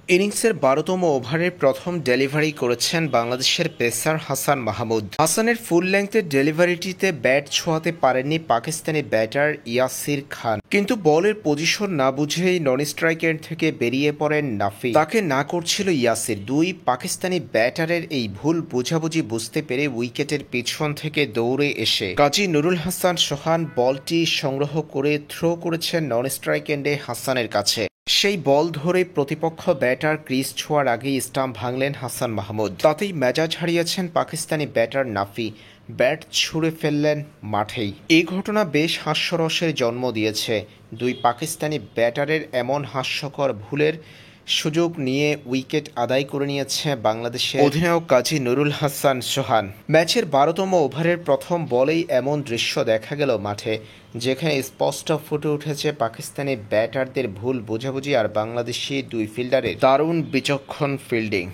ইনিংসের ১২তম ওভারের প্রথম ডেলিভারি করেছেন বাংলাদেশের পেসার হাসান মাহমুদ। হাসানের ফুল লেংথের ডেলিভারিটিতে ব্যাট ছোঁয়াতে পারেননি পাকিস্তানি ব্যাটার ইয়াসির খান, কিন্তু বলের পজিশন না বুঝেই নন স্ট্রাইকের থেকে বেরিয়ে পড়েন নাফি। তাকে না করছিল ইয়াসির। দুই পাকিস্তানি ব্যাটারের এই ভুল বোঝাবুঝি বুঝতে পেরে উইকেটের পিছন থেকে দৌড়ে এসে কাজী নুরুল হাসান সোহান বলটি সংগ্রহ করে থ্রো করেছেন নন স্ট্রাইক এন্ডে হাসানের কাছে। সেই বল ধরে প্রতিপক্ষ ব্যাটার ক্রিজ ছোঁয়ার আগেই স্টাম্প ভাঙলেন হাসান মাহমুদ। তাতেই মেজাজ হারিয়েছেন পাকিস্তানি ব্যাটার নাফি। ব্যাট ছুঁড়ে ফেললেন মাঠেই। এই ঘটনা বেশ হাস্যরসের জন্ম দিয়েছে। দুই পাকিস্তানি ব্যাটারের এমন হাস্যকর ভুলের সুযোগ নিয়ে উইকেট আদায় করে নিয়েছে বাংলাদেশের অধিনায়ক কাজী নুরুল হাসান সোহান। ম্যাচের ১২তম ওভারের প্রথম বলেই এমন দৃশ্য দেখা গেল মাঠে, যেখানে স্পষ্ট ফুটে উঠেছে পাকিস্তানি ব্যাটারদের ভুল বোঝাবুঝি আর বাংলাদেশি দুই ফিল্ডারের দারুণ বিচক্ষণ ফিল্ডিং।